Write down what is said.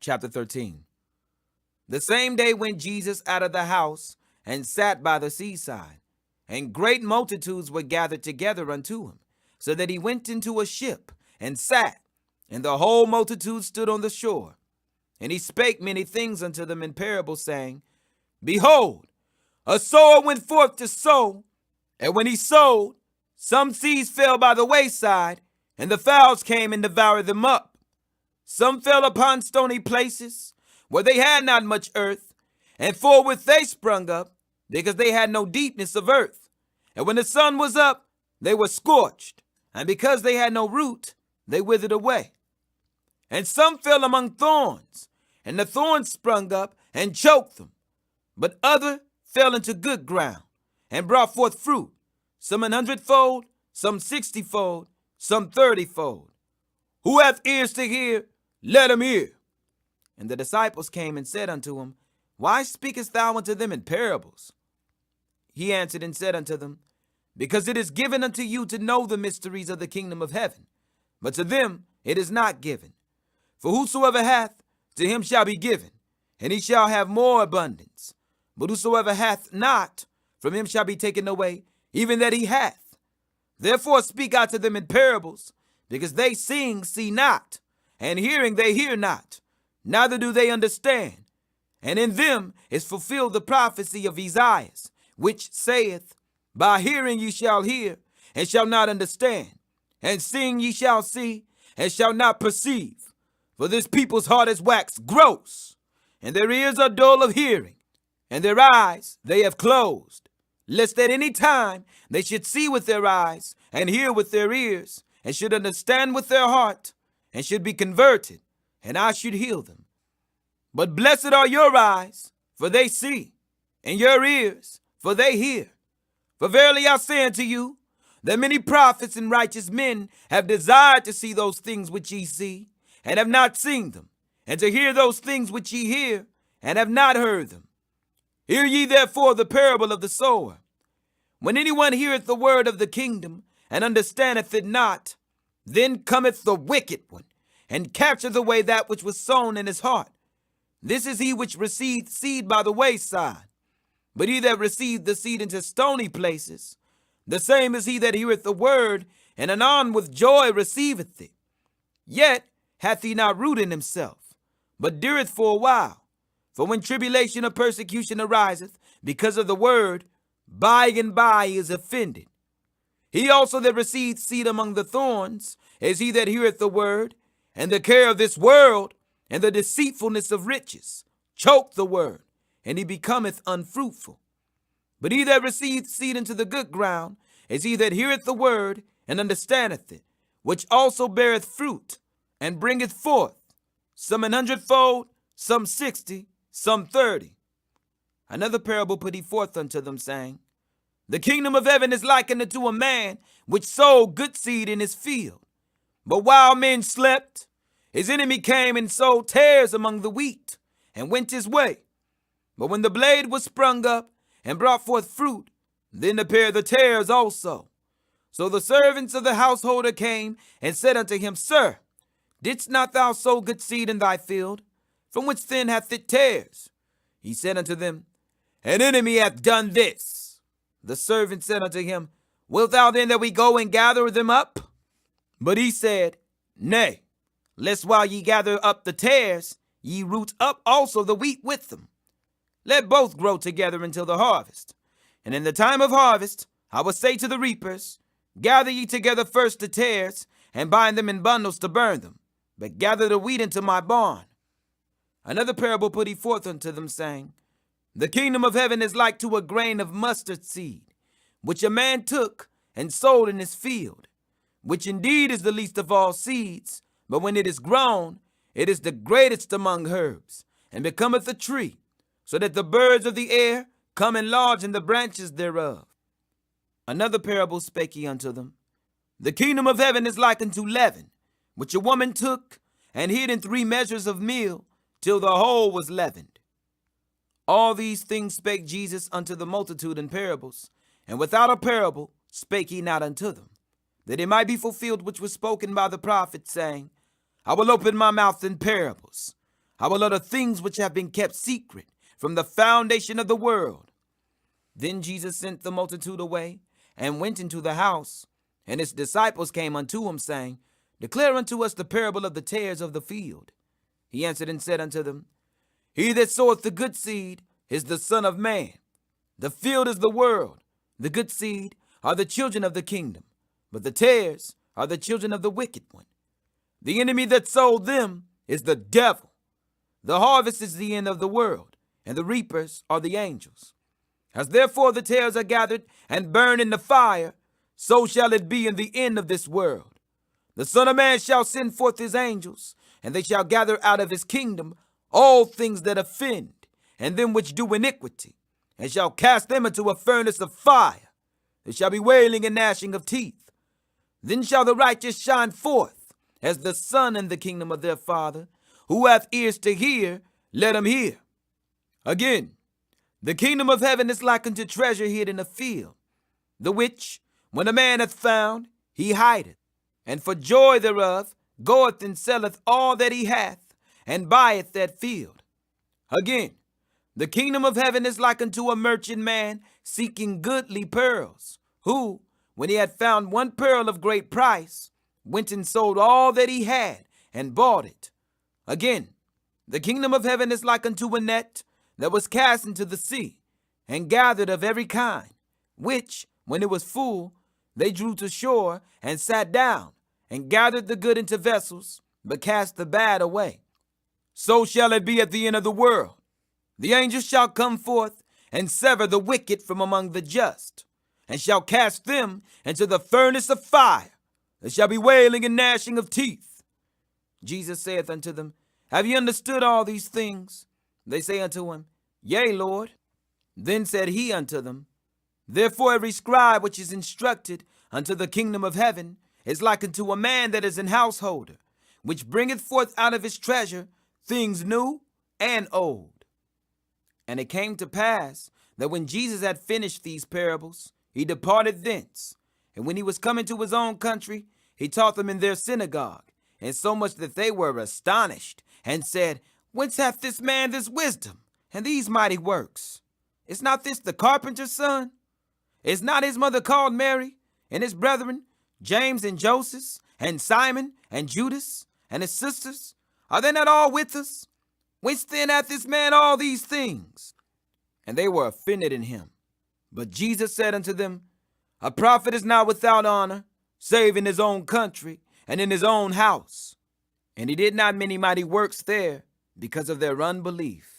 chapter 13. The same day went Jesus out of the house and sat by the seaside, and great multitudes were gathered together unto him, so that he went into a ship and sat, and the whole multitude stood on the shore. And he spake many things unto them in parables, saying, Behold, a sower went forth to sow, and when he sowed, some seeds fell by the wayside, and the fowls came and devoured them up. Some fell upon stony places, where they had not much earth, and forthwith they sprung up, because they had no deepness of earth. And when the sun was up, they were scorched, and because they had no root, they withered away. And some fell among thorns, and the thorns sprung up and choked them. But other fell into good ground, and brought forth fruit, some 100-fold, some 60-fold, some 30-fold. Who hath ears to hear, let him hear. And the disciples came and said unto him, Why speakest thou unto them in parables? He answered and said unto them, Because it is given unto you to know the mysteries of the kingdom of heaven, but to them it is not given. For whosoever hath, to him shall be given, and he shall have more abundance. But whosoever hath not, from him shall be taken away, even that he hath. Therefore speak I to them in parables, because they seeing see not, and hearing they hear not, neither do they understand. And in them is fulfilled the prophecy of Isaiah, which saith, By hearing ye shall hear, and shall not understand, and seeing ye shall see, and shall not perceive. For this people's heart is waxed gross, and their ears are dull of hearing, and their eyes they have closed, lest at any time they should see with their eyes, and hear with their ears, and should understand with their heart, and should be converted, and I should heal them. But blessed are your eyes, for they see, and your ears, for they hear. For verily I say unto you, that many prophets and righteous men have desired to see those things which ye see, and have not seen them, and to hear those things which ye hear, and have not heard them. Hear ye therefore the parable of the sower. When anyone heareth the word of the kingdom, and understandeth it not, then cometh the wicked one, and catcheth away that which was sown in his heart. This is he which received seed by the wayside. But he that received the seed into stony places, the same is he that heareth the word, and anon with joy receiveth it. Yet hath he not root in himself, but dureth for a while. For when tribulation or persecution ariseth because of the word, by and by he is offended. He also that received seed among the thorns is he that heareth the word, and the care of this world, and the deceitfulness of riches, choke the word, and he becometh unfruitful. But he that received seed into the good ground is he that heareth the word, and understandeth it, which also beareth fruit, and bringeth forth, some 100-fold, some 60, some 30. Another parable put he forth unto them, saying, The kingdom of heaven is likened unto a man which sowed good seed in his field. But while men slept, his enemy came and sowed tares among the wheat, and went his way. But when the blade was sprung up, and brought forth fruit, then appeared the tares also. So the servants of the householder came, and said unto him, Sir, didst not thou sow good seed in thy field? From which then hath it tares? He said unto them, An enemy hath done this. The servant said unto him, Wilt thou then that we go and gather them up? But he said, Nay, lest while ye gather up the tares, ye root up also the wheat with them. Let both grow together until the harvest. And in the time of harvest, I will say to the reapers, Gather ye together first the tares, and bind them in bundles to burn them, but gather the wheat into my barn. Another parable put he forth unto them, saying, The kingdom of heaven is like to a grain of mustard seed, which a man took and sowed in his field, which indeed is the least of all seeds, but when it is grown, it is the greatest among herbs, and becometh a tree, so that the birds of the air come and lodge in the branches thereof. Another parable spake he unto them, The kingdom of heaven is like unto leaven, which a woman took and hid in 3 measures of meal, till the whole was leavened. All these things spake Jesus unto the multitude in parables, and without a parable spake he not unto them, that it might be fulfilled which was spoken by the prophet, saying, I will open my mouth in parables. I will utter things which have been kept secret from the foundation of the world. Then Jesus sent the multitude away, and went into the house. And his disciples came unto him, saying, Declare unto us the parable of the tares of the field. He answered and said unto them, He that soweth the good seed is the Son of Man. The field is the world. The good seed are the children of the kingdom, but the tares are the children of the wicked one. The enemy that sowed them is the devil. The harvest is the end of the world, and the reapers are the angels. As therefore the tares are gathered and burned in the fire, so shall it be in the end of this world. The Son of Man shall send forth his angels, and they shall gather out of his kingdom all things that offend, and them which do iniquity, and shall cast them into a furnace of fire. There shall be wailing and gnashing of teeth. Then shall the righteous shine forth as the sun in the kingdom of their Father. Who hath ears to hear, let him hear. Again, the kingdom of heaven is like unto treasure hid in a field, the which, when a man hath found, he hideth, and for joy thereof goeth and selleth all that he hath, and buyeth that field. Again, the kingdom of heaven is like unto a merchant man seeking goodly pearls, who, when he had found one pearl of great price, went and sold all that he had, and bought it. Again, the kingdom of heaven is like unto a net that was cast into the sea, and gathered of every kind, which, when it was full, they drew to shore, and sat down, and gathered the good into vessels, but cast the bad away. So shall it be at the end of the world. The angels shall come forth, and sever the wicked from among the just, and shall cast them into the furnace of fire. There shall be wailing and gnashing of teeth. Jesus saith unto them, Have ye understood all these things? They say unto him, Yea, Lord. Then said he unto them, Therefore every scribe which is instructed unto the kingdom of heaven is like unto a man that is an householder, which bringeth forth out of his treasure things new and old. And it came to pass that when Jesus had finished these parables, he departed thence. And when he was come into his own country, he taught them in their synagogue, insomuch that they were astonished, and said, Whence hath this man this wisdom, and these mighty works? Is not this the carpenter's son? Is not his mother called Mary, and his brethren, James and Joseph, and Simon, and Judas, and his sisters? Are they not all with us? Whence then hath this man all these things? And they were offended in him. But Jesus said unto them, A prophet is not without honor, save in his own country, and in his own house. And he did not many mighty works there, because of their unbelief.